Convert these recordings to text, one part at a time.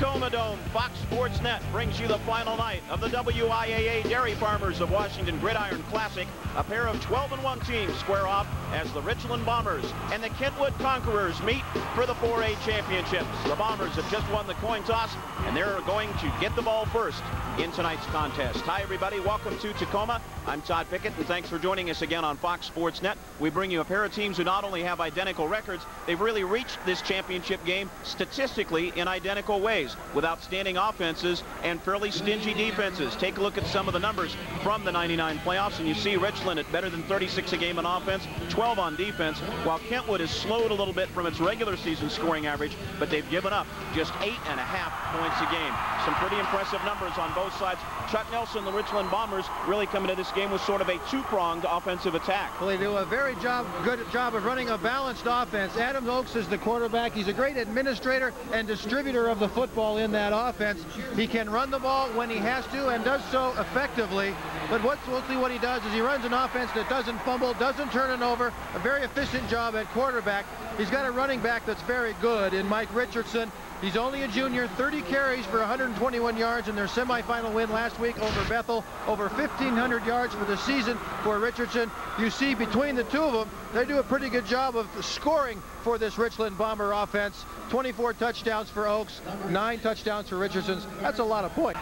Tacoma Dome, Fox Sports Net brings you the final night of the WIAA Dairy Farmers of Washington Gridiron Classic. A pair of 12-1 teams square off as the Richland Bombers and the Kentwood Conquerors meet for the 4A championships. The Bombers have just won the coin toss, and they're going to get the ball first in tonight's contest. Hi, everybody. Welcome to Tacoma. I'm Todd Pickett, and thanks for joining us again on Fox Sports Net. We bring you a pair of teams who not only have identical records, they've really reached this championship game statistically in identical ways, with outstanding offenses and fairly stingy defenses. Take a look at some of the numbers from the '99 playoffs, and you see Richland at better than 36 a game on offense, 12 on defense, while Kentwood has slowed a little bit from its regular season scoring average, but they've given up just 8.5 points a game. Some pretty impressive numbers on both sides. Chuck Nelson, the Richland Bombers, really coming to this game with sort of a two-pronged offensive attack. Well, they do a very good job of running a balanced offense. Adam Oakes is the quarterback. He's a great administrator and distributor of the football in that offense. He can run the ball when he has to and does so effectively. But mostly what he does is he runs an offense that doesn't fumble, doesn't turn it over, a very efficient job at quarterback. He's got a running back that's very good in Mike Richardson. He's only a junior, 30 carries for 121 yards in their semifinal win last week over Bethel. Over 1,500 yards for the season for Richardson. You see between the two of them, they do a pretty good job of scoring for this Richland Bomber offense. 24 touchdowns for Oakes, 9 touchdowns for Richardson. That's a lot of points.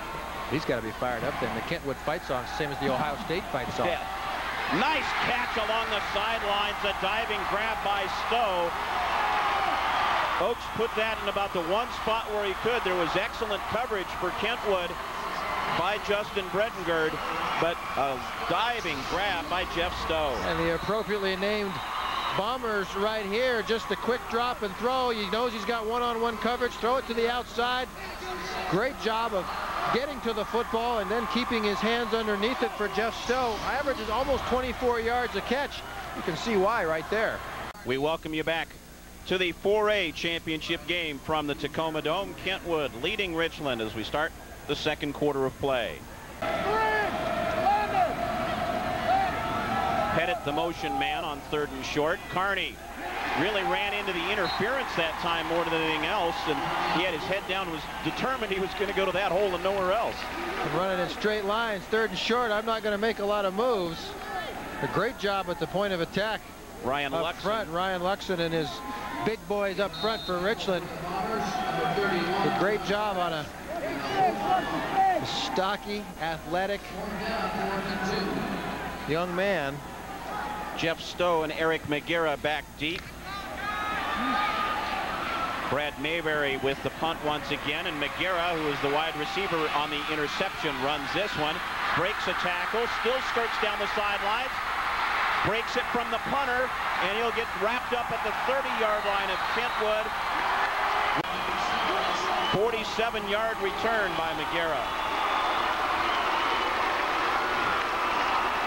He's got to be fired up then. The Kentwood fight song, same as the Ohio State fight song. Yeah. Nice catch along the sidelines, a diving grab by Stowe. Oakes put that in about the one spot where he could. There was excellent coverage for Kentwood by Justin Bredengard, but a diving grab by Jeff Stowe. And the appropriately named Bombers right here, just a quick drop and throw. He knows he's got one-on-one coverage. Throw it to the outside. Great job of getting to the football and then keeping his hands underneath it for Jeff Stowe. Averages almost 24 yards a catch. You can see why right there. We welcome you back to the 4A championship game from the Tacoma Dome. Kentwood leading Richland as we start the second quarter of play. Pettit, the motion man, on 3rd and short. Carney really ran into the interference that time more than anything else, and he had his head down, was determined he was going to go to that hole and nowhere else. Running in straight lines, 3rd and short. I'm not going to make a lot of moves. A great job at the point of attack. Ryan up Luxon. Front, Ryan Luxon and his big boys up front for Richland. A great job on a stocky, athletic young man. Jeff Stowe and Eric McGarrah back deep. Brad Mayberry with the punt once again, and McGarrah, who is the wide receiver on the interception, runs this one. Breaks a tackle, still skirts down the sidelines. Breaks it from the punter, and he'll get wrapped up at the 30-yard line of Kentwood. 47-yard return by McGarrah.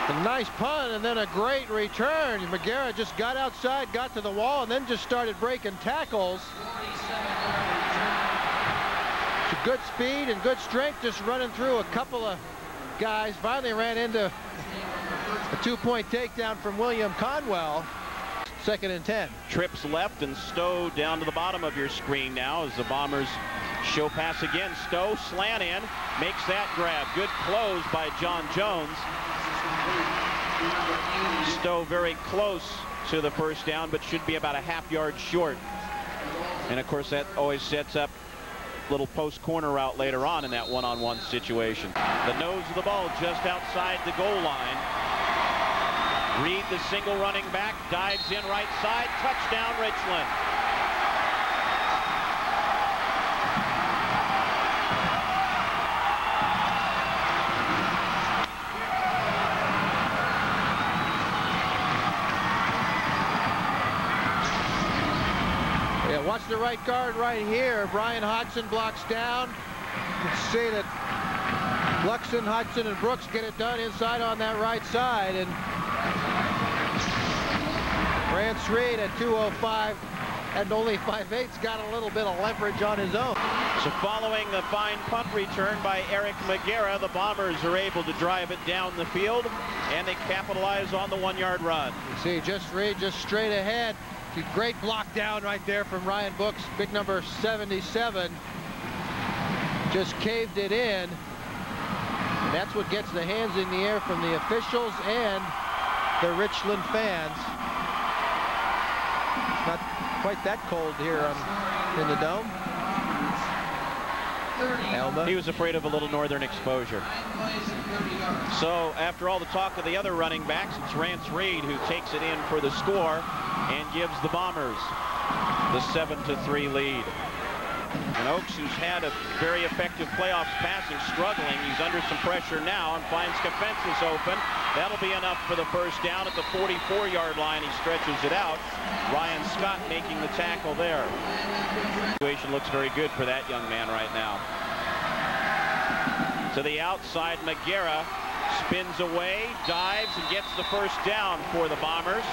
A nice punt and then a great return. McGarrah just got outside, got to the wall, and then just started breaking tackles. So good speed and good strength, just running through a couple of guys. Finally ran into a 2-point takedown from William Conwell. 2nd and 10. Trips left and Stowe down to the bottom of your screen now as the Bombers show pass again. Stowe slant in, makes that grab. Good close by John Jones. Stowe very close to the first down, but should be about a half-yard short. And of course that always sets up a little post corner route later on in that one-on-one situation. The nose of the ball just outside the goal line. Reed, the single running back, dives in right side. Touchdown, Richland. Yeah, watch the right guard right here. Brian Hodgson blocks down. You can see that Luxon, Hodgson, and Brooks get it done inside on that right side. And Rance Reed at 205 and only 5'8's got a little bit of leverage on his own. So following the fine punt return by Eric McGarrah, the Bombers are able to drive it down the field, and they capitalize on the 1-yard run. You see just Reed just straight ahead. Great block down right there from Ryan Brooks, big number 77. just caved it in. And that's what gets the hands in the air from the officials and the Richland fans. It's not quite that cold here in the dome. Elba. He was afraid of a little northern exposure. So after all the talk of the other running backs, it's Rance Reed who takes it in for the score and gives the Bombers the 7-3 lead. And Oaks, who's had a very effective playoffs passing, struggling. He's under some pressure now and finds Kefensis open. That'll be enough for the first down at the 44-yard line. He stretches it out. Ryan Scott making the tackle there. The situation looks very good for that young man right now. To the outside, McGarrah spins away, dives, and gets the first down for the Bombers.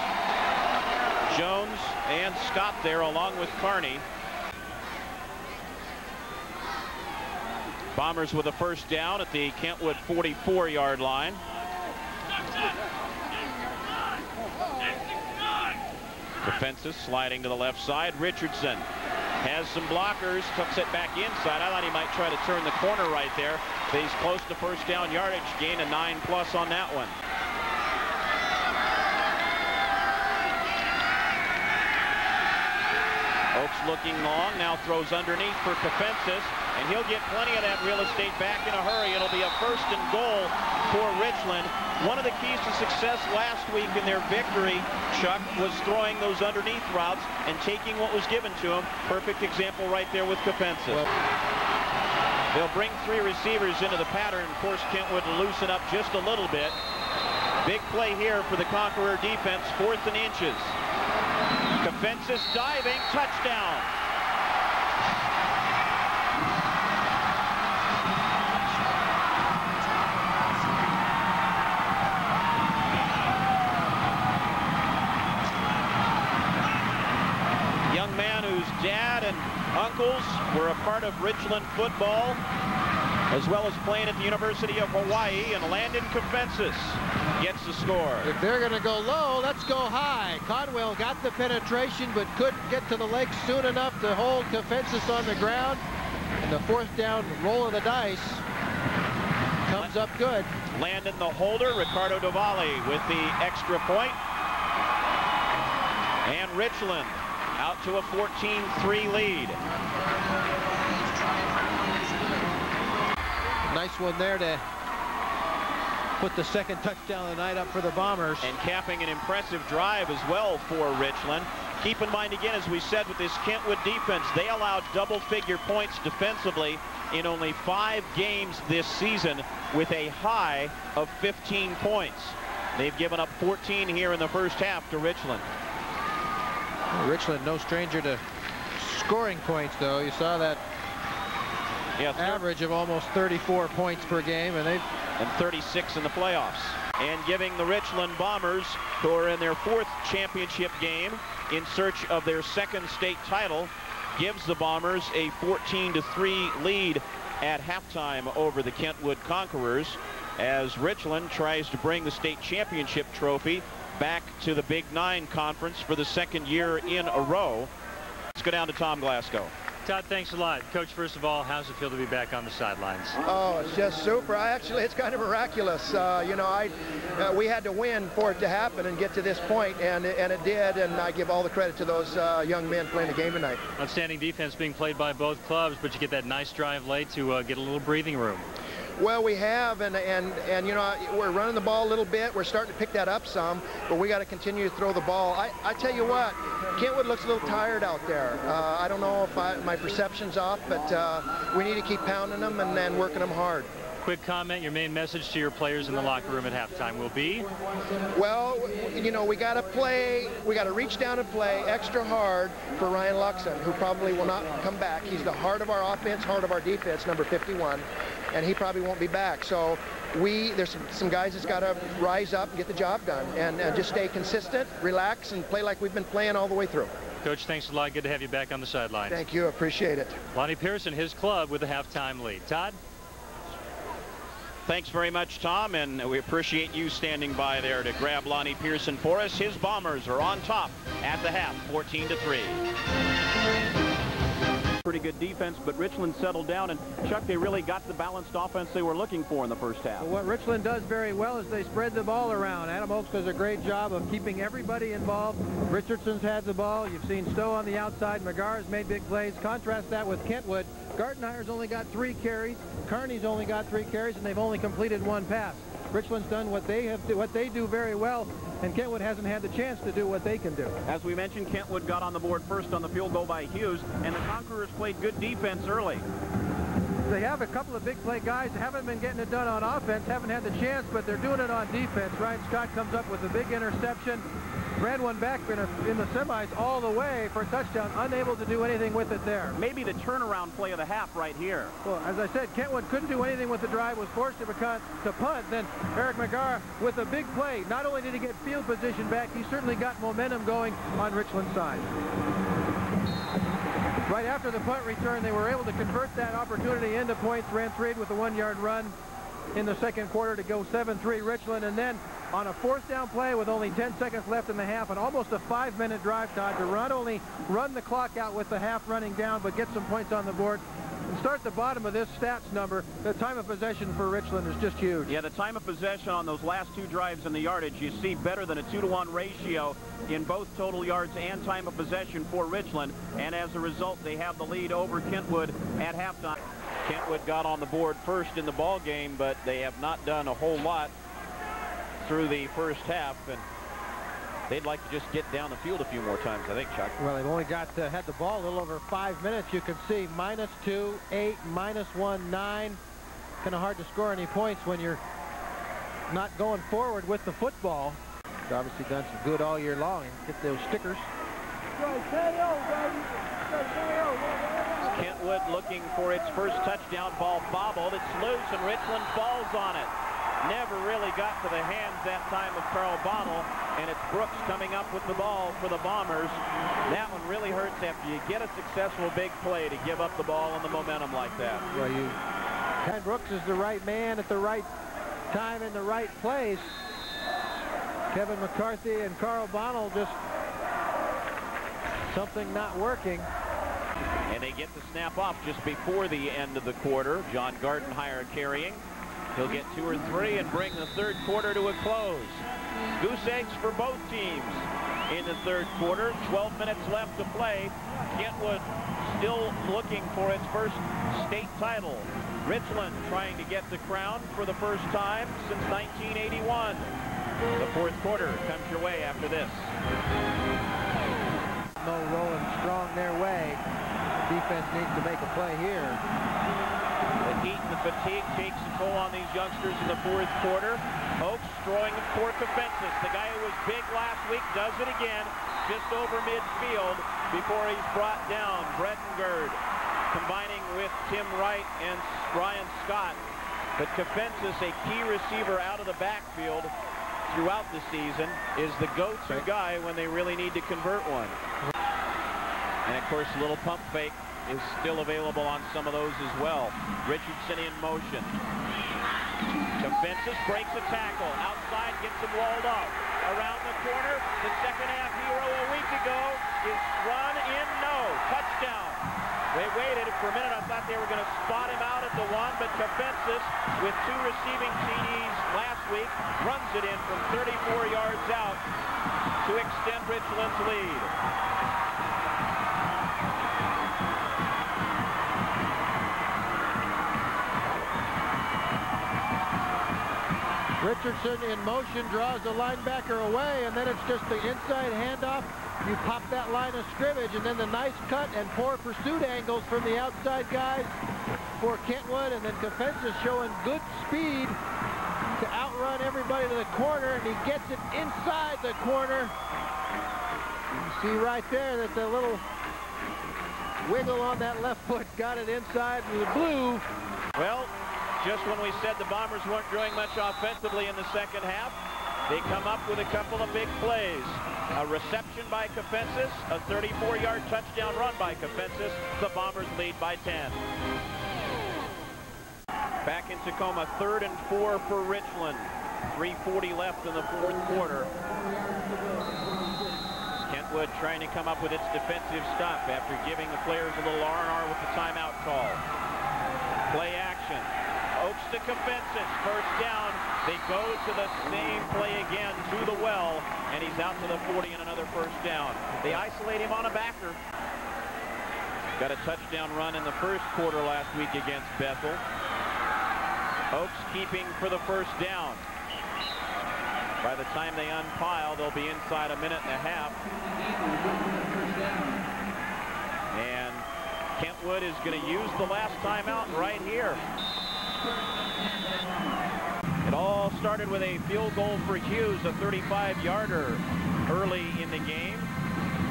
Jones and Scott there along with Carney. Bombers with a first down at the Kentwood 44-yard line. Kefensis sliding to the left side. Richardson has some blockers, tucks it back inside. I thought he might try to turn the corner right there, but he's close to first down yardage, gain a 9+ on that one. Oaks looking long, now throws underneath for Kefensis, and he'll get plenty of that real estate back in a hurry. It'll be a 1st and goal for Richland. One of the keys to success last week in their victory, Chuck, was throwing those underneath routes and taking what was given to him. Perfect example right there with Kefensis. They'll bring 3 receivers into the pattern. Of course, Kentwood will loosen up just a little bit. Big play here for the Conqueror defense, 4th and inches. Kefensis diving, touchdown. Young man whose dad and uncles were a part of Richland football, as well as playing at the University of Hawaii, and Landon Kefensis gets the score. If they're going to go low, let's go high. Conwell got the penetration, but couldn't get to the legs soon enough to hold Kefensis on the ground. And the 4th down roll of the dice comes up good. Landon the holder, Ricardo Duvali with the extra point. And Richland out to a 14-3 lead. Nice one there to put the 2nd touchdown of the night up for the Bombers. And capping an impressive drive as well for Richland. Keep in mind again, as we said, with this Kentwood defense, they allowed double-figure points defensively in only 5 games this season with a high of 15 points. They've given up 14 here in the first half to Richland. Well, Richland no stranger to scoring points, though. You saw that average of almost 34 points per game, and 36 in the playoffs. And giving the Richland Bombers, who are in their 4th championship game in search of their 2nd state title, gives the Bombers a 14-3 lead at halftime over the Kentwood Conquerors, as Richland tries to bring the state championship trophy back to the Big 9 conference for the 2nd year in a row. Let's go down to Tom Glasgow. Todd, thanks a lot. Coach, first of all, how's it feel to be back on the sidelines? Oh, it's just super. It's kind of miraculous. You know, we had to win for it to happen and get to this point, and it did, and I give all the credit to those young men playing the game tonight. Outstanding defense being played by both clubs, but you get that nice drive late to get a little breathing room. Well, we have, and you know, we're running the ball a little bit. We're starting to pick that up some, but we got to continue to throw the ball. I tell you what, Kentwood looks a little tired out there. I don't know if my perception's off, but we need to keep pounding them and working them hard. Quick comment, your main message to your players in the locker room at halftime will be? Well, you know, we got to reach down and play extra hard for Ryan Luxon, who probably will not come back. He's the heart of our offense, heart of our defense, number 51, and he probably won't be back. So there's some guys that's got to rise up and get the job done, and just stay consistent, relax, and play like we've been playing all the way through. Coach, thanks a lot. Good to have you back on the sidelines. Thank you. Appreciate it. Lonnie Pearson, his club, with a halftime lead. Todd? Thanks very much, Tom, and we appreciate you standing by there to grab Lonnie Pearson for us. His Bombers are on top at the half, 14-3. Pretty good defense, but Richland settled down, and Chuck, they really got the balanced offense they were looking for in the first half. Well, what Richland does very well is they spread the ball around. Adam Oakes does a great job of keeping everybody involved. Richardson's had the ball. You've seen Stowe on the outside. McGar's made big plays. Contrast that with Kentwood. Gartenhire's only got 3 carries. Kearney's only got 3 carries, and they've only completed 1 pass. Richland's done what they do very well, and Kentwood hasn't had the chance to do what they can do. As we mentioned, Kentwood got on the board first on the field goal by Hughes, and the Conquerors played good defense early. They have a couple of big play guys that haven't been getting it done on offense, haven't had the chance, but they're doing it on defense. Ryan Scott comes up with a big interception, ran one back in the semis all the way for a touchdown, unable to do anything with it there. Maybe the turnaround play of the half right here. Well, as I said, Kentwood couldn't do anything with the drive, was forced to punt. Then Eric McGar with a big play. Not only did he get field position back, he certainly got momentum going on Richland's side. Right after the punt return, they were able to convert that opportunity into points. Ran 3 with a 1-yard run in the second quarter to go 7-3 Richland. And then on a 4th down play with only 10 seconds left in the half and almost a 5-minute drive, Todd, to not only run the clock out with the half running down, but get some points on the board. And start at the bottom of this stats number. The time of possession for Richland is just huge. Yeah, the time of possession on those last 2 drives and the yardage, you see better than a 2-to-1 ratio in both total yards and time of possession for Richland. And as a result, they have the lead over Kentwood at halftime. Kentwood got on the board first in the ball game, but they have not done a whole lot through the first half, and they'd like to just get down the field a few more times, I think, Chuck. Well, they've only had the ball a little over 5 minutes. You can see -2, 8, -1, 9. Kind of hard to score any points when you're not going forward with the football. He's obviously done some good all year long and get those stickers. Kentwood looking for its first touchdown. Ball bobbled. It's loose, and Richland falls on it. Never really got to the hands that time of Carl Bonnell, and it's Brooks coming up with the ball for the Bombers. That one really hurts after you get a successful big play to give up the ball and the momentum like that. Well, Ken Brooks is the right man at the right time in the right place. Kevin McCarthy and Carl Bonnell just something not working. And they get the snap off just before the end of the quarter. John Gartenhire carrying. He'll get 2 or 3 and bring the third quarter to a close. Goose eggs for both teams in the third quarter. 12 minutes left to play. Kentwood still looking for its first state title. Richland trying to get the crown for the first time since 1981. The fourth quarter comes your way after this. No rolling strong their way. Defense needs to make a play here. The heat and the fatigue takes a toll on these youngsters in the fourth quarter. Oakes throwing for Kefensis. The guy who was big last week does it again, just over midfield before he's brought down. Brettengerd combining with Tim Wright and Ryan Scott. But Kefensis, a key receiver out of the backfield throughout the season, is the go-to guy when they really need to convert one. And of course, a little pump fake is still available on some of those as well. Richardson in motion. Kefensis breaks a tackle. Outside, gets him walled off. Around the corner, the second half hero a week ago is run in, no. Touchdown. They waited for a minute. I thought they were going to spot him out at the 1, but Kefensis, with 2 receiving TDs last week, runs it in from 34 yards out to extend Richland's lead. Richardson in motion draws the linebacker away, and then it's just the inside handoff. You pop that line of scrimmage, and then the nice cut and poor pursuit angles from the outside guys for Kentwood, and then Kefensis showing good speed to outrun everybody to the corner, and he gets it inside the corner. You see right there that the little wiggle on that left foot got it inside the blue. Well, just when we said the Bombers weren't doing much offensively in the second half, they come up with a couple of big plays. A reception by Kefensis, a 34-yard touchdown run by Kefensis. The Bombers lead by 10. Back in Tacoma, 3rd and 4 for Richland. 3:40 left in the fourth quarter. Kentwood trying to come up with its defensive stuff after giving the players a little R&R with the timeout call. Play action. Oaks to Kofensis, first down. They go to the same play again to the well, and he's out to the 40 and another first down. They isolate him on a backer. Got a touchdown run in the first quarter last week against Bethel. Oaks keeping for the first down. By the time they unpile, they'll be inside a minute and a half. And Kentwood is going to use the last timeout right here. It all started with a field goal for Hughes, a 35-yarder early in the game.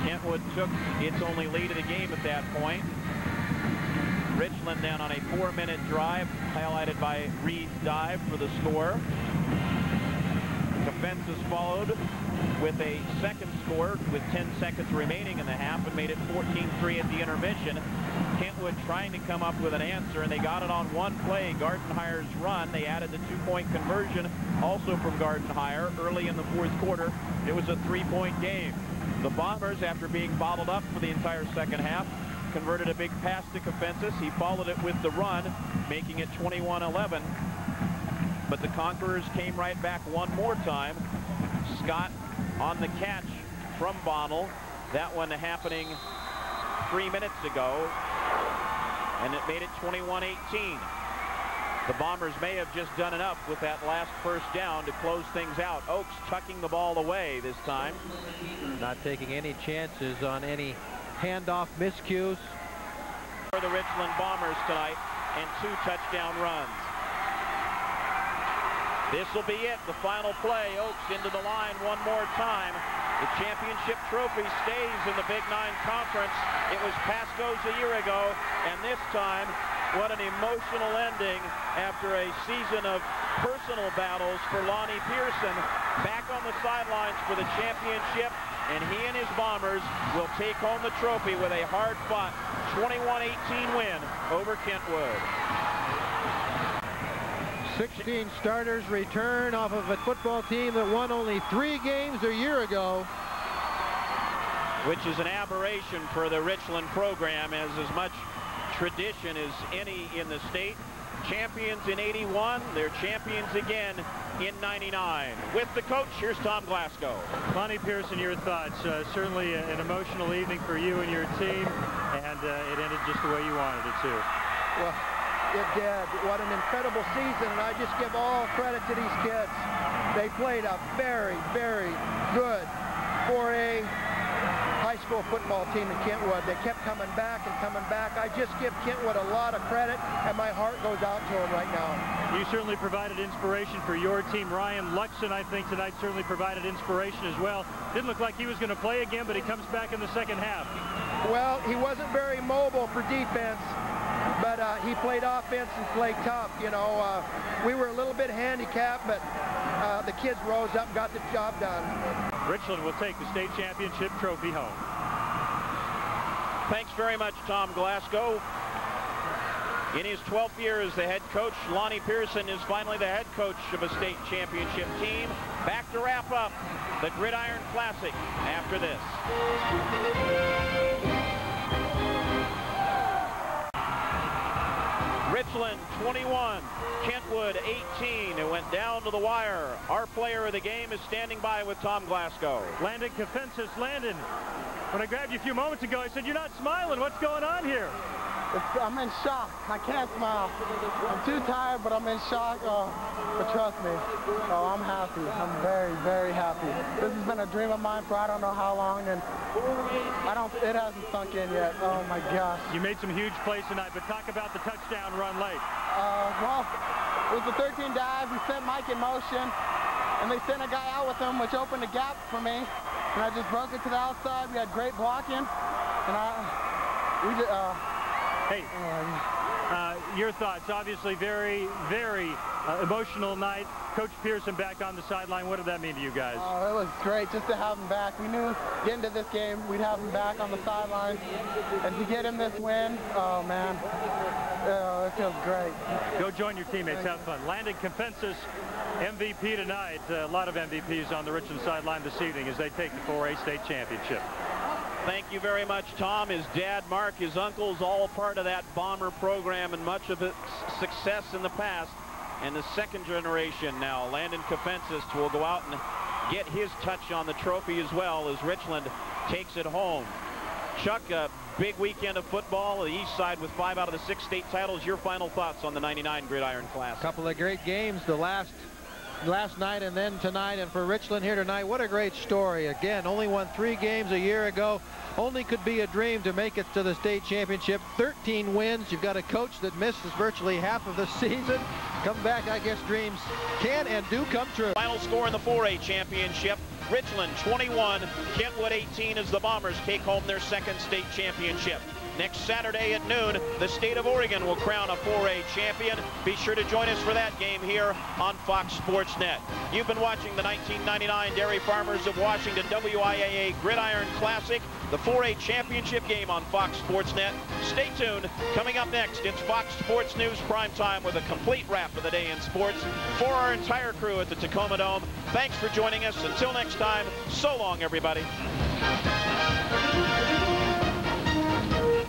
Kentwood took its only lead of the game at that point. Richland down on a 4-minute drive, highlighted by Reed's dive for the score. Kofensis followed with a second score with 10 seconds remaining in the half and made it 14-3 at the intermission. Kentwood trying to come up with an answer, and they got it on one play, Gardenhire's run. They added the 2-point conversion also from Gardenhire early in the fourth quarter. It was a 3-point game. The Bombers, after being bottled up for the entire second half, converted a big pass to Kofensis. He followed it with the run, making it 21-11. But the Conquerors came right back one more time. Scott on the catch from Bonnell. That one happening 3 minutes ago, and it made it 21-18. The Bombers may have just done enough with that last first down to close things out. Oaks tucking the ball away this time. Not taking any chances on any handoff miscues. For the Richland Bombers tonight, and 2 touchdown runs. This will be it, the final play. Oaks into the line one more time. The championship trophy stays in the Big 9 Conference. It was Pasco's a year ago, and this time, what an emotional ending after a season of personal battles for Lonnie Pearson. Back on the sidelines for the championship, and he and his Bombers will take home the trophy with a hard-fought 21-18 win over Kentwood. 16 starters return off of a football team that won only 3 games a year ago. Which is an aberration for the Richland program, as much tradition as any in the state. Champions in 81, they're champions again in 99. With the coach, here's Tom Glasgow. Lonnie Pearson, your thoughts. Certainly an emotional evening for you and your team, and it ended just the way you wanted it to. Well, it did. What an incredible season, and I just give all credit to these kids. They played a very, very good 4A high school football team in Kentwood. They kept coming back and coming back. I just give Kentwood a lot of credit, and my heart goes out to them right now. You certainly provided inspiration for your team. Ryan Luxon, I think, tonight certainly provided inspiration as well. Didn't look like he was going to play again, but he comes back in the second half. Well, he wasn't very mobile for defense, but he played offense and played tough. You know, we were a little bit handicapped, but the kids rose up and got the job done. Richland will take the state championship trophy home. Thanks very much, Tom Glasgow. In his 12th year as the head coach, Lonnie Pearson is finally the head coach of a state championship team. Back to wrap up the Gridiron Classic after this. Richland 21, Kentwood 18. It went down to the wire. Our player of the game is standing by with Tom Glasgow. Landon Kofensis. Landon, when I grabbed you a few moments ago, I said, you're not smiling. What's going on here? I'm in shock. I can't smile. I'm too tired, but I'm in shock. But trust me, I'm happy. I'm very, very happy. This has been a dream of mine for I don't know how long, and it hasn't sunk in yet. Oh my gosh. You made some huge plays tonight, but talk about the touchdown run late. Well, it was a 13 dive. We sent Mike in motion, and they sent a guy out with him, which opened a gap for me, and I just broke it to the outside. We had great blocking, and Hey, your thoughts. Obviously, very, very emotional night. Coach Pearson back on the sideline. What did that mean to you guys? Oh, it was great just to have him back. We knew getting to this game, we'd have him back on the sideline. And to get him this win, oh, man. It feels great. Go join your teammates. Have fun. Landon Confensis, MVP tonight. A lot of MVPs on the Richland sideline this evening as they take the 4A state championship. Thank you very much, Tom. His dad, Mark, his uncles, all part of that Bomber program and much of its success in the past. And the second generation now, Landon Confensis, will go out and get his touch on the trophy as well as Richland takes it home. Chuck, a big weekend of football. The East Side with 5 out of the 6 state titles. Your final thoughts on the 99 Gridiron Classic? A couple of great games. The last night and then tonight, and for Richland here tonight, what a great story. Again, only won 3 games a year ago. Only could be a dream to make it to the state championship. 13 wins. You've got a coach that misses virtually half of the season. Come back, I guess dreams can and do come true. Final score in the 4A championship. Richland 21, Kentwood 18 as the Bombers take home their second state championship. Next Saturday at noon, the state of Oregon will crown a 4A champion. Be sure to join us for that game here on Fox Sports Net. You've been watching the 1999 Dairy Farmers of Washington WIAA Gridiron Classic, the 4A championship game on Fox Sports Net. Stay tuned. Coming up next, it's Fox Sports News Primetime with a complete wrap of the day in sports for our entire crew at the Tacoma Dome. Thanks for joining us. Until next time, so long, everybody.